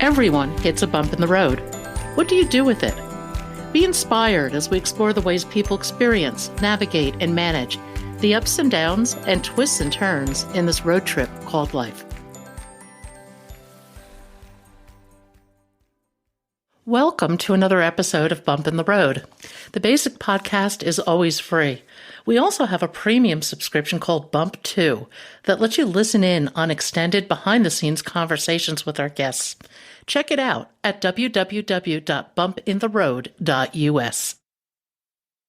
Everyone hits a bump in the road. What do you do with it? Be inspired as we explore the ways people experience, navigate, and manage the ups and downs and twists and turns in this road trip called life. Welcome to another episode of Bump in the Road. The basic podcast is always free. We also have a premium subscription called Bump 2 that lets you listen in on extended behind-the-scenes conversations with our guests. Check it out at www.bumpintheroad.us.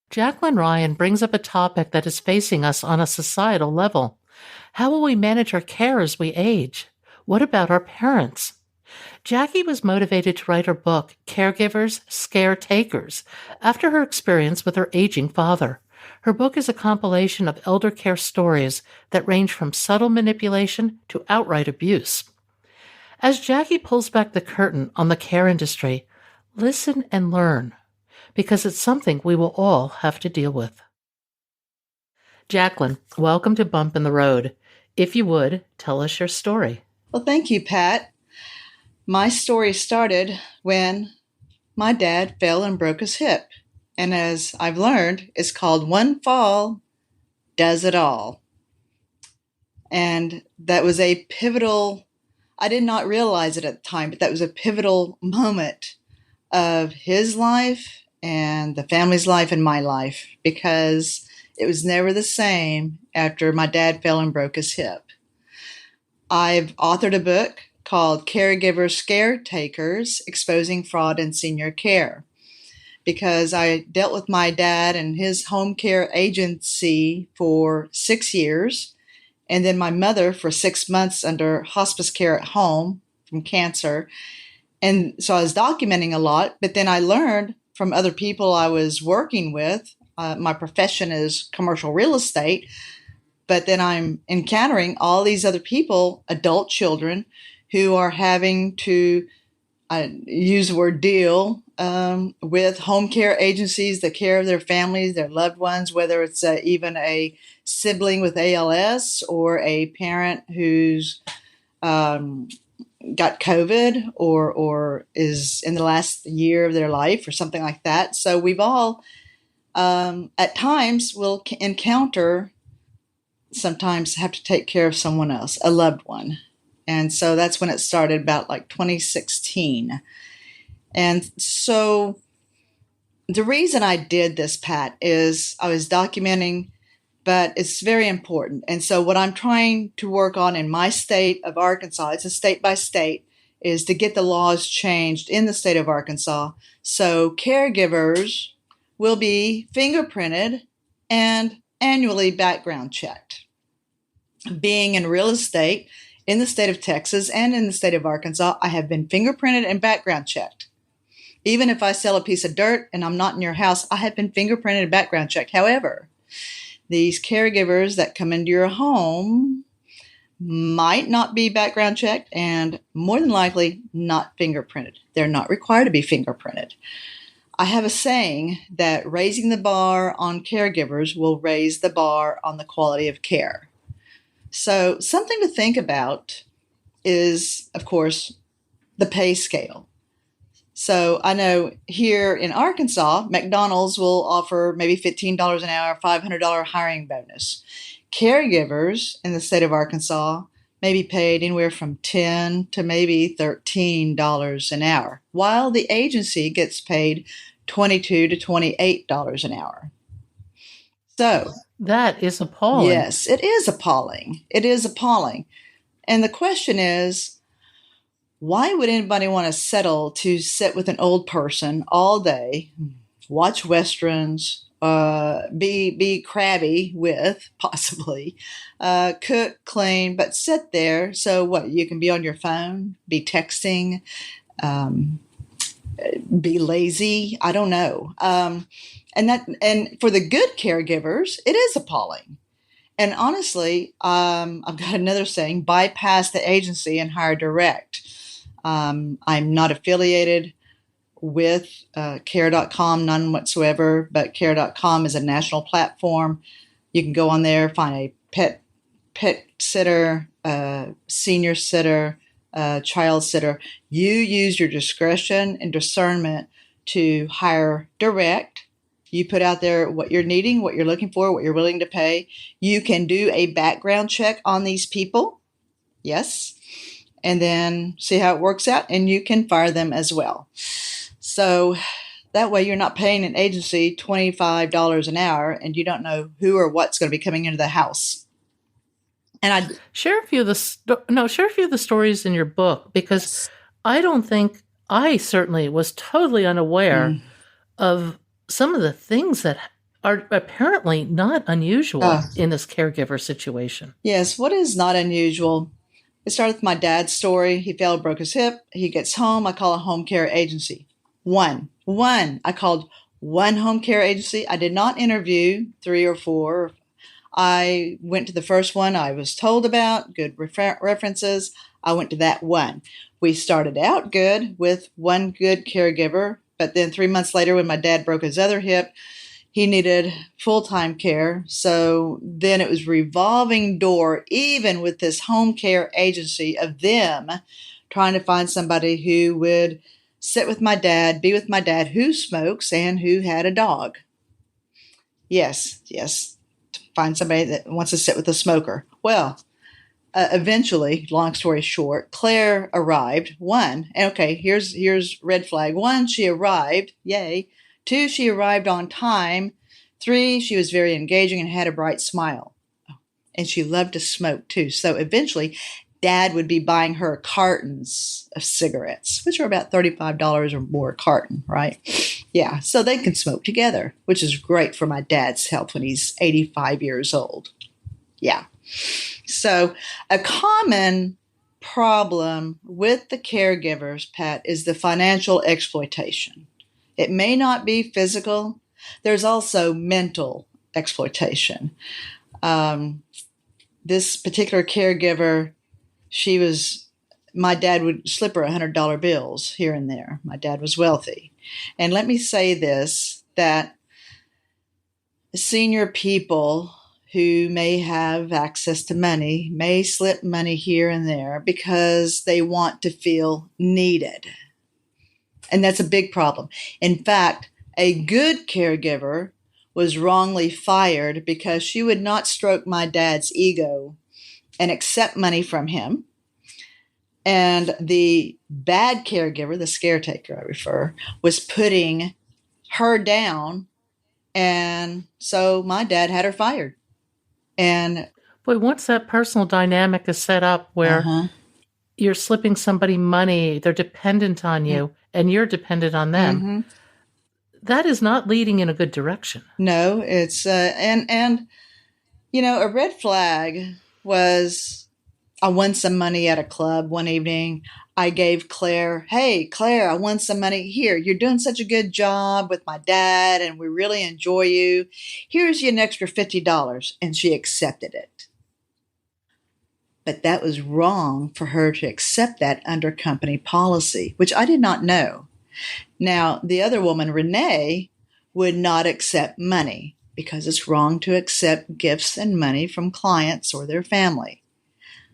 Jacqueline Ryan brings up a topic that is facing us on a societal level. How will we manage our care as we age? What about our parents? Jackie was motivated to write her book, Caregivers, Scare Takers, after her experience with her aging father. Her book is a compilation of elder care stories that range from subtle manipulation to outright abuse. As Jackie pulls back the curtain on the care industry, listen and learn, because it's something we will all have to deal with. Jacqueline, welcome to Bump in the Road. If you would, tell us your story. Well, thank you, Pat. My story started when my dad fell and broke his hip. And as I've learned, it's called one fall does it all. And that was a pivotal, I did not realize it at the time, but that was a pivotal moment of his life and the family's life and my life, because it was never the same after my dad fell and broke his hip. I've authored a book called Caregiver, Scare Takers, Exposing Fraud in Senior Care, because I dealt with my dad and his home care agency for 6 years, and then my mother for 6 months under hospice care at home from cancer. And so I was documenting a lot, but then I learned from other people I was working with. My profession is commercial real estate, but then I'm encountering all these other people, adult children, who are having to use the word deal with home care agencies, the care of their families, their loved ones, whether it's even a sibling with ALS or a parent who's got COVID or is in the last year of their life or something like that. So we've all at times will encounter, sometimes have to take care of someone else, a loved one. And so that's when it started, about like 2016. And so the reason I did this, Pat, is I was documenting, but it's very important. And so what I'm trying to work on in my state of Arkansas, it's a state by state, is to get the laws changed in the state of Arkansas so caregivers will be fingerprinted and annually background checked. Being in real estate in the state of Texas and in the state of Arkansas, I have been fingerprinted and background checked. Even if I sell a piece of dirt and I'm not in your house, I have been fingerprinted and background checked. However, these caregivers that come into your home might not be background checked and more than likely not fingerprinted. They're not required to be fingerprinted. I have a saying that raising the bar on caregivers will raise the bar on the quality of care. So something to think about is, of course, the pay scale. So I know here in Arkansas, McDonald's will offer maybe $15 an hour, $500 hiring bonus. Caregivers in the state of Arkansas may be paid anywhere from $10 to maybe $13 an hour, while the agency gets paid $22 to $28 an hour. So that is appalling. Yes, it is appalling. It is appalling. And the question is, why would anybody want to settle to sit with an old person all day, watch Westerns, be crabby with, possibly, cook, clean, but sit there? So what, you can be on your phone, be texting, be lazy? I don't know. And for the good caregivers, it is appalling. And honestly, I've got another saying: bypass the agency and hire direct. I'm not affiliated with care.com, none whatsoever, but care.com is a national platform. You can go on there, find a pet sitter, senior sitter, child sitter, you use your discretion and discernment to hire direct. You put out there what you're needing, what you're looking for, what you're willing to pay. You can do a background check on these people. Yes. And then see how it works out, and you can fire them as well. So that way you're not paying an agency $25 an hour and you don't know who or what's going to be coming into the house. And I share a few of the stories in your book, because I don't think I certainly was totally unaware of some of the things that are apparently not unusual in this caregiver situation. Yes, what is not unusual? It started with my dad's story. He fell, broke his hip. He gets home. I call a home care agency. One. I called one home care agency. I did not interview 3 or 4. I went to the first one I was told about, good references. I went to that one. We started out good with one good caregiver, but then 3 months later, when my dad broke his other hip, he needed full-time care. So then it was revolving door, even with this home care agency, of them trying to find somebody who would sit with my dad, be with my dad, who smokes and who had a dog. Yes. Find somebody that wants to sit with a smoker. Well, eventually, long story short, Claire arrived. 1, and okay, here's red flag. 1, she arrived. Yay. 2, she arrived on time. 3, she was very engaging and had a bright smile. And she loved to smoke too. So eventually, Dad would be buying her cartons of cigarettes, which are about $35 or more a carton, right? Yeah, so they can smoke together, which is great for my dad's health when he's 85 years old. Yeah. So a common problem with the caregivers, Pat, is the financial exploitation. It may not be physical. There's also mental exploitation. This particular caregiver, my dad would slip her $100 bills here and there. My dad was wealthy. And let me say this, that senior people who may have access to money may slip money here and there because they want to feel needed. And that's a big problem. In fact, a good caregiver was wrongly fired because she would not stroke my dad's ego and accept money from him. And the bad caregiver, the caretaker I refer, was putting her down. And so my dad had her fired. And boy, once that personal dynamic is set up where you're slipping somebody money, they're dependent on you, and you're dependent on them, that is not leading in a good direction. No, it's and you know, a red flag was, I won some money at a club one evening. I gave Claire, hey, Claire, I won some money. Here, you're doing such a good job with my dad, and we really enjoy you. Here's you an extra $50. And she accepted it. But that was wrong for her to accept that under company policy, which I did not know. Now, the other woman, Renee, would not accept money because it's wrong to accept gifts and money from clients or their family.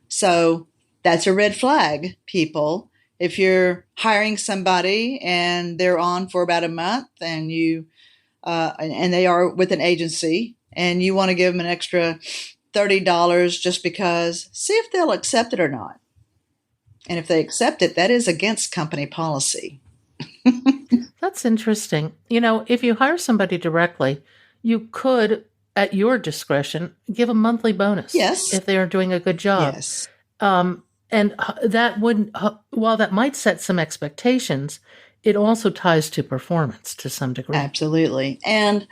So that's a red flag, people. If you're hiring somebody and they're on for about a month and and they are with an agency and you want to give them an extra $30 just because, see if they'll accept it or not. And if they accept it, that is against company policy. That's interesting. You know, if you hire somebody directly, you could, at your discretion, give a monthly bonus. Yes. If they are doing a good job. Yes. And that would, while that might set some expectations, it also ties to performance to some degree. Absolutely. And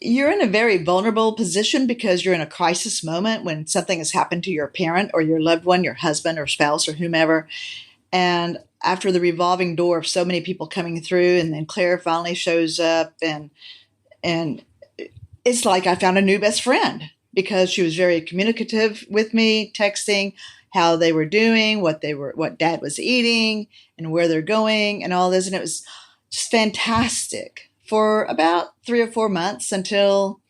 you're in a very vulnerable position because you're in a crisis moment when something has happened to your parent or your loved one, your husband or spouse or whomever. And after the revolving door of so many people coming through, and then Claire finally shows up, and it's like I found a new best friend because she was very communicative with me, texting how they were doing, what dad was eating and where they're going and all this. And it was just fantastic for about 3 or 4 months until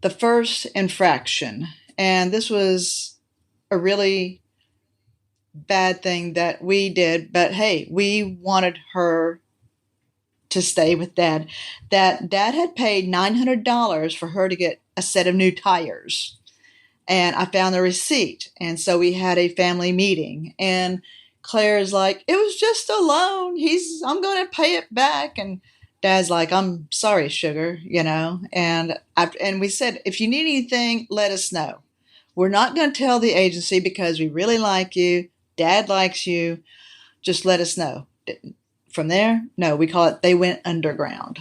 the first infraction. And this was a really bad thing that we did, but hey, we wanted her to stay with Dad. That Dad had paid $900 for her to get a set of new tires. And I found the receipt. And so we had a family meeting. And Claire's like, it was just a loan. I'm going to pay it back. And Dad's like, I'm sorry, sugar, and we said, if you need anything, let us know. We're not going to tell the agency because we really like you. Dad likes you. Just let us know. From there, no, we call it, they went underground,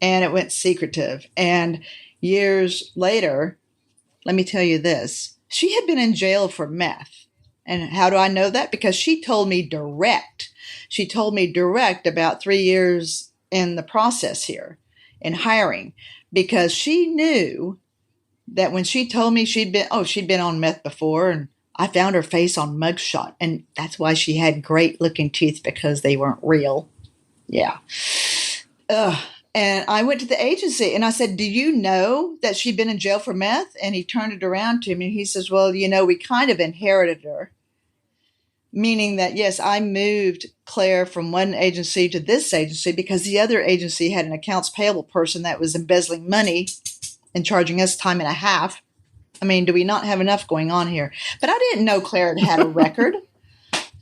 and it went secretive. And years later, let me tell you this, she had been in jail for meth. And how do I know that? Because she told me direct. She told me direct about 3 years in the process here in hiring, because she knew that when she told me she'd been on meth before, and I found her face on mugshot, and that's why she had great looking teeth, because they weren't real. Yeah. Ugh. And I went to the agency and I said, do you know that she'd been in jail for meth? And he turned it around to me and he says, well, we kind of inherited her. Meaning that, yes, I moved Claire from one agency to this agency because the other agency had an accounts payable person that was embezzling money and charging us time and a half. I mean, do we not have enough going on here? But I didn't know Claire had a record.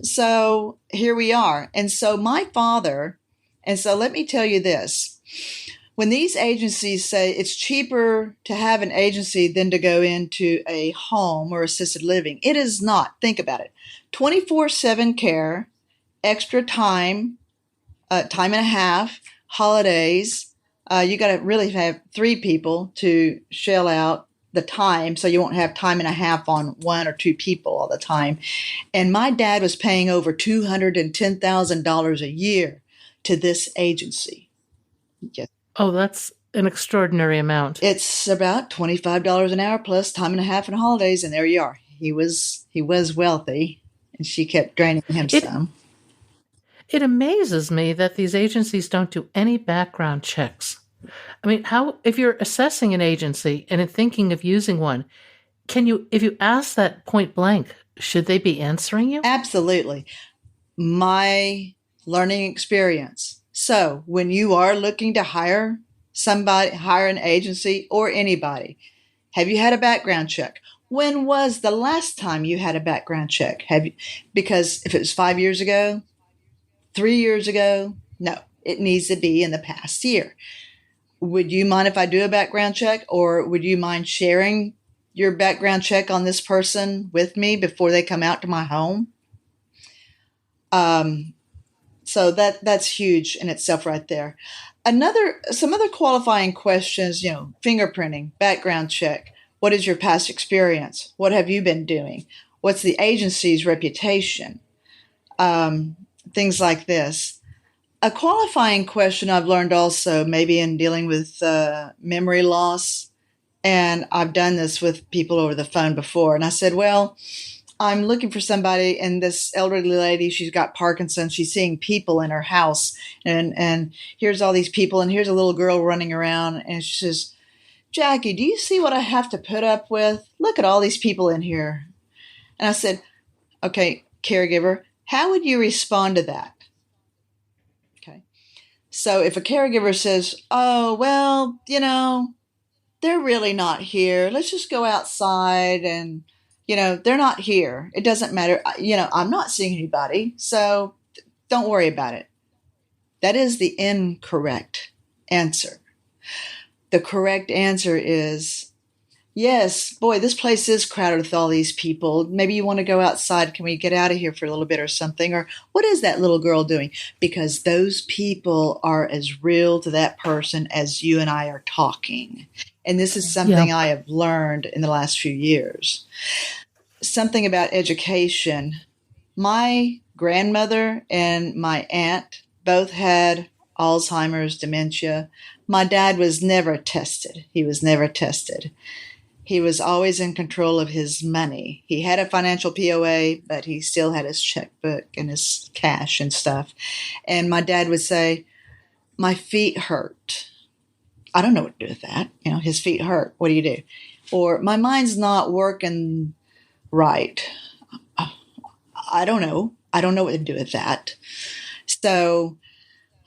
So here we are. And so let me tell you this. When these agencies say it's cheaper to have an agency than to go into a home or assisted living, it is not. Think about it. 24/7 care, extra time, time and a half, holidays. You got to really have 3 people to shell out the time, so you won't have time and a half on 1 or 2 people all the time. And my dad was paying over $210,000 a year to this agency. Yes. Oh, that's an extraordinary amount. It's about $25 an hour plus time and a half and holidays, and there you are. He was wealthy, and she kept draining him It some. it amazes me that these agencies don't do any background checks. I mean, if you're assessing an agency and thinking of using one, if you ask that point blank, should they be answering you? Absolutely. My learning experience. So when you are looking to hire an agency or anybody, have you had a background check? When was the last time you had a background check? Because if it was 5 years ago, 3 years ago, no, it needs to be in the past year. Would you mind if I do a background check, or would you mind sharing your background check on this person with me before they come out to my home? So that's huge in itself right there. Some other qualifying questions, fingerprinting, background check. What is your past experience? What have you been doing? What's the agency's reputation? Things like this. A qualifying question I've learned also, maybe in dealing with memory loss, and I've done this with people over the phone before, and I said, well, I'm looking for somebody, and this elderly lady, she's got Parkinson's. She's seeing people in her house, and here's all these people, and here's a little girl running around, and she says, Jackie, do you see what I have to put up with? Look at all these people in here. And I said, okay, caregiver, how would you respond to that? Okay. So if a caregiver says, oh, well, they're really not here. Let's just go outside and they're not here. It doesn't matter. I'm not seeing anybody, so don't worry about it. That is the incorrect answer. The correct answer is, yes, boy, this place is crowded with all these people. Maybe you want to go outside. Can we get out of here for a little bit or something? Or what is that little girl doing? Because those people are as real to that person as you and I are talking. And this is something I have learned in the last few years. Something about education. My grandmother and my aunt both had Alzheimer's, dementia. My dad was never tested. He was never tested. He was always in control of his money. He had a financial POA, but he still had his checkbook and his cash and stuff. And my dad would say, my feet hurt. I don't know what to do with that. His feet hurt. What do you do? Or my mind's not working right. I don't know. I don't know what to do with that. So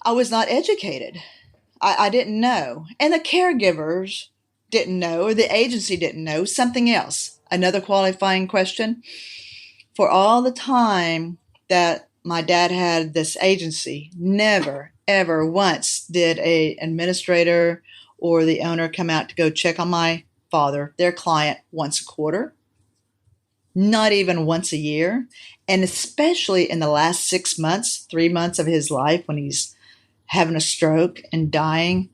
I was not educated. I didn't know. And the caregivers didn't know, or the agency didn't know something else. Another qualifying question: for all the time that my dad had this agency, never, ever once did a administrator or the owner come out to go check on my father, their client, once a quarter, not even once a year. And especially in the last 6 months, 3 months of his life when he's having a stroke and dying,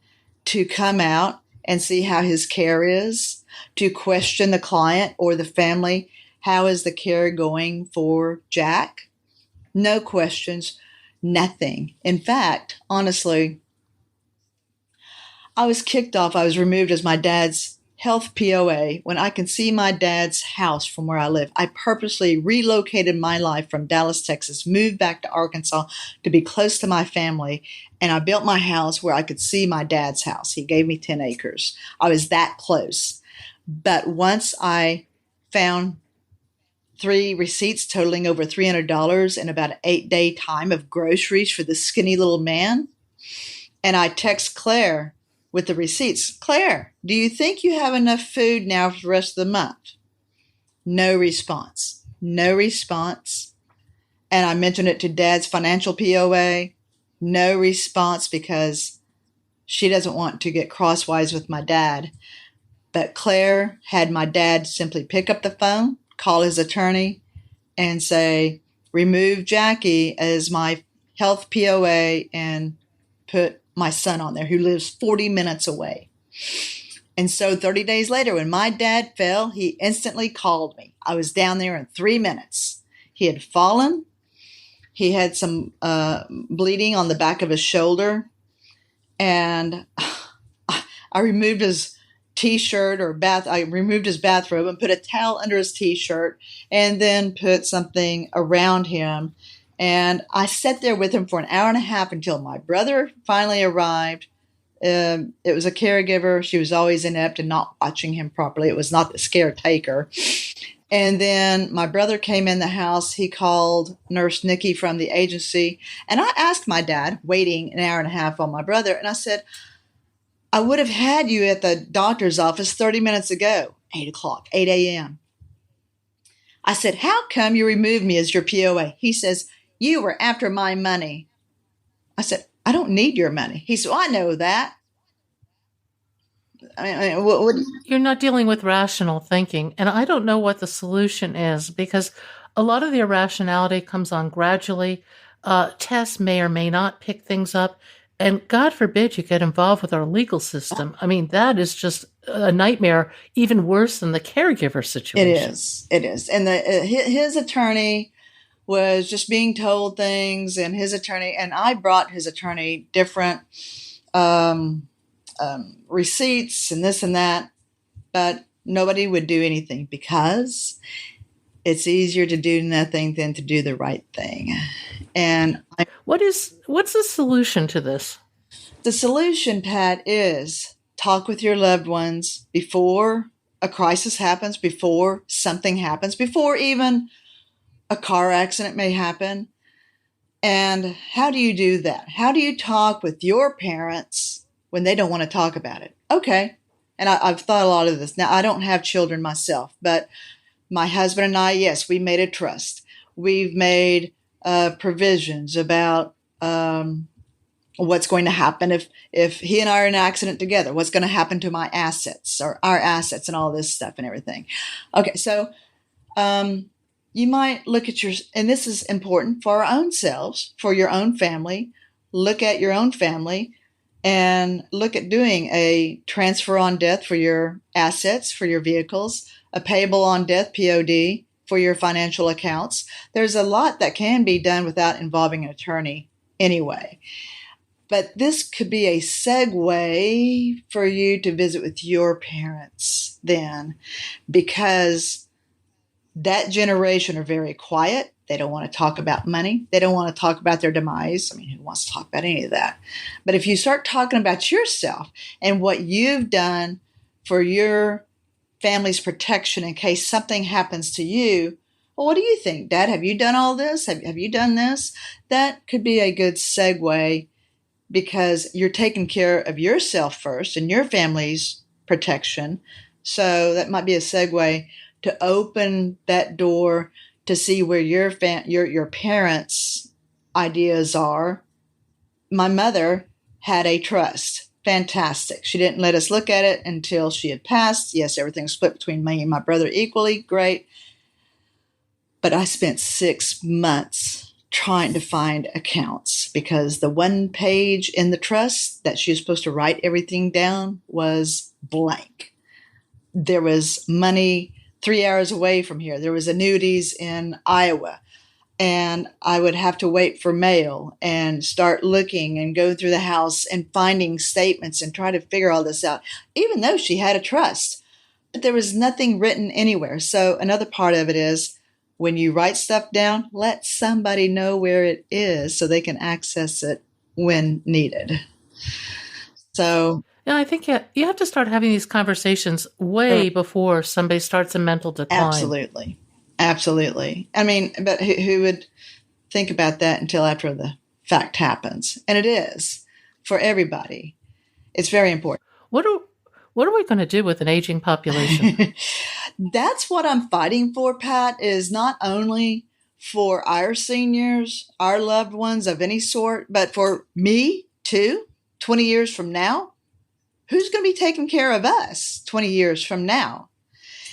to come out and see how his care is, to question the client or the family, how is the care going for Jack? No questions, nothing. In fact, honestly, I was kicked off. I was removed as my dad's health POA when I can see my dad's house from where I live. I purposely relocated my life from Dallas, Texas, moved back to Arkansas to be close to my family, and I built my house where I could see my dad's house. He gave me 10 acres. I was that close. But once I found 3 receipts totaling over $300 in about an 8-day time of groceries for this skinny little man, and I text Claire with the receipts. Claire, do you think you have enough food now for the rest of the month? No response. No response. And I mentioned it to Dad's financial POA. No response, because she doesn't want to get crosswise with my dad. But Claire had my dad simply pick up the phone, call his attorney, and say, remove Jackie as my health POA and put my son on there, who lives 40 minutes away. And so 30 days later, when my dad fell, he instantly called me. I was down there in 3 minutes. He had fallen. He had some bleeding on the back of his shoulder. And I removed his T-shirt I removed his bathrobe and put a towel under his T-shirt and then put something around him. And I sat there with him for an hour and a half until my brother finally arrived. It was a caregiver. She was always inept and not watching him properly. It was not the caretaker. And then my brother came in the house. He called Nurse Nikki from the agency. And I asked my dad, waiting an hour and a half on my brother, and I said, I would have had you at the doctor's office 30 minutes ago, 8 o'clock, 8 a.m. I said, how come you removed me as your POA? He says, you were after my money. I said, I don't need your money. He said, well, I know that. What? You're not dealing with rational thinking, and I don't know what the solution is, because a lot of the irrationality comes on gradually. Tests may or may not pick things up, and God forbid you get involved with our legal system. I mean, that is just a nightmare, even worse than the caregiver situation. It is. And his attorney was just being told things, and I brought his attorney different receipts and this and that, but nobody would do anything, because it's easier to do nothing than to do the right thing. And what's the solution to this? The solution, Pat, is talk with your loved ones before a crisis happens, before something happens, before even a car accident may happen. And how do you do that? How do you talk with your parents when they don't want to talk about it? Okay. And I've thought a lot of this. Now, I don't have children myself, but my husband and I, yes, we made a trust. We've made provisions about what's going to happen if he and I are in an accident together. What's going to happen to my assets, or our assets, and all this stuff and everything. Okay, so you might look at and this is important for our own selves, for your own family. Look at your own family and look at doing a transfer on death for your assets, for your vehicles, a payable on death, POD, for your financial accounts. There's a lot that can be done without involving an attorney anyway. But this could be a segue for you to visit with your parents then, because that generation are very quiet. They don't want to talk about money. They don't want to talk about their demise. I mean, who wants to talk about any of that? But if you start talking about yourself and what you've done for your family's protection in case something happens to you, well, what do you think, Dad? Have you done all this? Have you done this? That could be a good segue because you're taking care of yourself first and your family's protection. So that might be a segue to open that door to see where your parents' ideas are. My mother had a trust. Fantastic. She didn't let us look at it until she had passed. Yes, everything's split between me and my brother equally. Great. But I spent 6 months trying to find accounts because the one page in the trust that she was supposed to write everything down was blank. There was money 3 hours away from here. There was annuities in Iowa. And I would have to wait for mail and start looking and go through the house and finding statements and try to figure all this out, even though she had a trust. But there was nothing written anywhere. So another part of it is when you write stuff down, let somebody know where it is so they can access it when needed. So Yeah, I think you have to start having these conversations way before somebody starts a mental decline. absolutely. Absolutely. I mean, but who would think about that until after the fact happens? And it is for everybody. It's very important. What are we going to do with an aging population? That's what I'm fighting for, Pat, is not only for our seniors, our loved ones of any sort, but for me too, 20 years from now. Who's going to be taking care of us 20 years from now?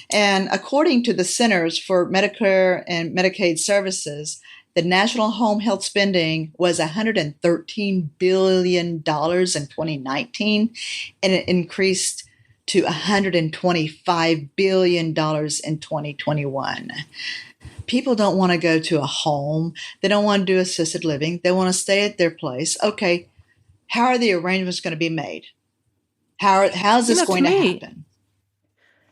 And according to the Centers for Medicare and Medicaid Services, the national home health spending was $113 billion in 2019, and it increased to $125 billion in 2021. People don't want to go to a home. They don't want to do assisted living. They want to stay at their place. Okay, how are the arrangements going to be made? How's this going to happen?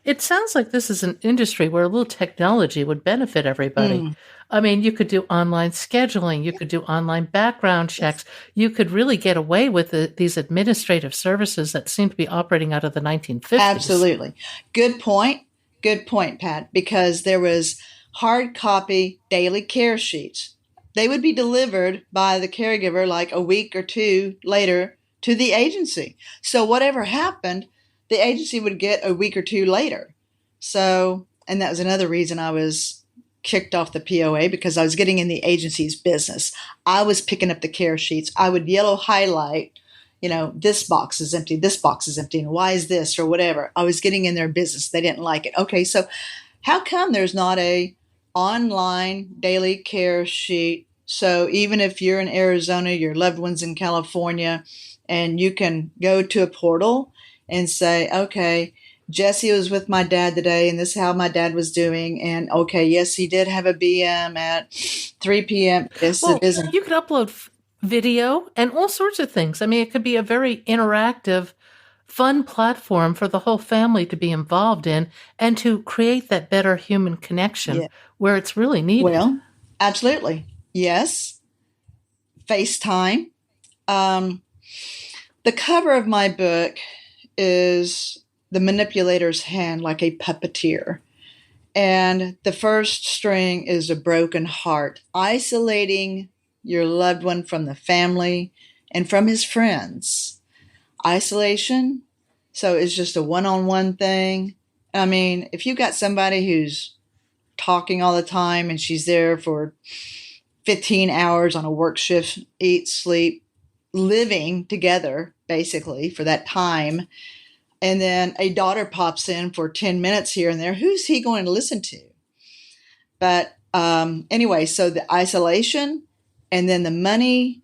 It sounds like this is an industry where a little technology would benefit everybody. I mean, you could do online scheduling. You could do online background checks. You could really get away with these administrative services that seem to be operating out of the 1950s. Absolutely. Good point. Good point, Pat, because there was hard copy daily care sheets. They would be delivered by the caregiver like a week or two later to the agency. So whatever happened, the agency would get a week or two later. So, and that was another reason I was kicked off the POA, because I was getting in the agency's business. I was picking up the care sheets. I would yellow highlight, this box is empty, this box is empty, and why is this or whatever. I was getting in their business. They didn't like it. Okay, so how come there's not a online daily care sheet? So even if you're in Arizona, your loved one's in California, and you can go to a portal and say, okay, Jesse was with my dad today, and this is how my dad was doing. And okay, yes, he did have a BM at 3 p.m. Yes, well, it isn't. You could upload video and all sorts of things. I mean, it could be a very interactive, fun platform for the whole family to be involved in and to create that better human connection where it's really needed. Well, absolutely. Yes. FaceTime. The cover of my book is the manipulator's hand like a puppeteer. And the first string is a broken heart, isolating your loved one from the family and from his friends. Isolation, so it's just a one-on-one thing. I mean, if you've got somebody who's talking all the time and she's there for 15 hours on a work shift, eat, sleep, living together, basically, for that time, and then a daughter pops in for 10 minutes here and there, who's he going to listen to? But anyway, so the isolation and then the money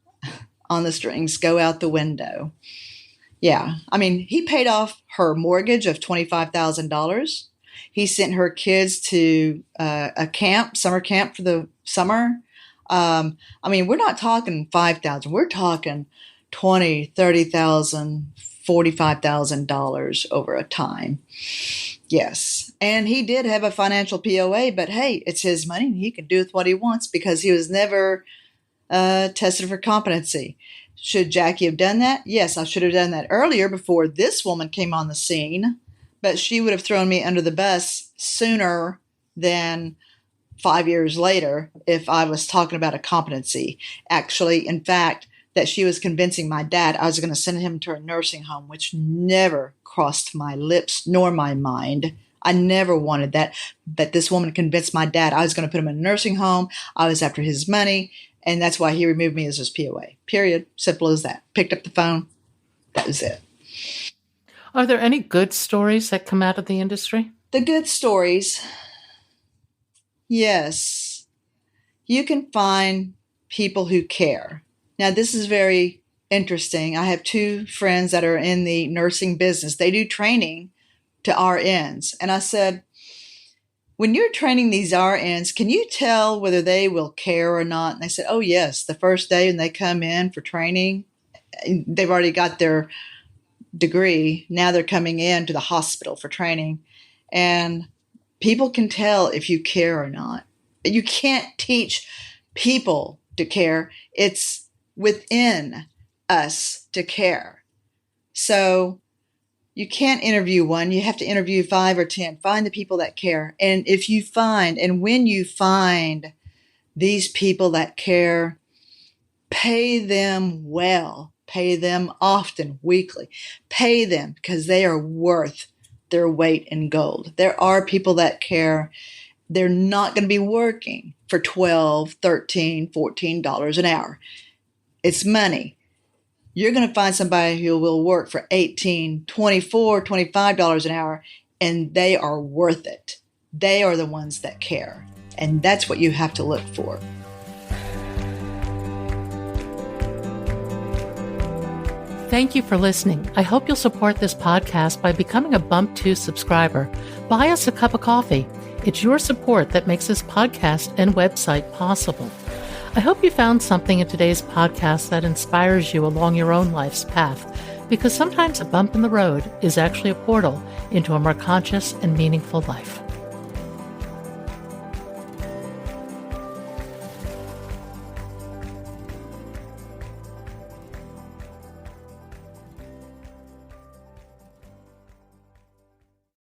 on the strings go out the window. Yeah, I mean, he paid off her mortgage of $25,000. He sent her kids to a camp, summer camp for the summer. I mean, we're not talking 5,000. We're talking 20, 30,000, $45,000 over a time. Yes. And he did have a financial POA, but hey, it's his money and he can do with what he wants because he was never tested for competency. Should Jackie have done that? Yes, I should have done that earlier before this woman came on the scene, but she would have thrown me under the bus sooner than 5 years later if I was talking about a competency. Actually, in fact, that she was convincing my dad I was going to send him to a nursing home, which never crossed my lips nor my mind. I never wanted that. But this woman convinced my dad I was going to put him in a nursing home. I was after his money. And that's why he removed me as his POA. Period. Simple as that. Picked up the phone. That was it. Are there any good stories that come out of the industry? The good stories. Yes. You can find people who care. Now, this is very interesting. I have 2 friends that are in the nursing business. They do training to RNs. And I said, when you're training these RNs, can you tell whether they will care or not? And they said, oh, yes. The first day when they come in for training, they've already got their degree. Now they're coming in to the hospital for training. And people can tell if you care or not. You can't teach people to care. It's within us to care. So you can't interview one. You have to interview 5 or 10. Find the people that care. And if you find, and when you find these people that care, pay them well. Pay them often, weekly. Pay them because they are worth their weight in gold. There are people that care. They're not going to be working for $12, $13, $14 an hour. It's money. You're going to find somebody who will work for $18, $24, $25 an hour, and they are worth it. They are the ones that care. And that's what you have to look for. Thank you for listening. I hope you'll support this podcast by becoming a Bump 2 subscriber. Buy us a cup of coffee. It's your support that makes this podcast and website possible. I hope you found something in today's podcast that inspires you along your own life's path, because sometimes a bump in the road is actually a portal into a more conscious and meaningful life.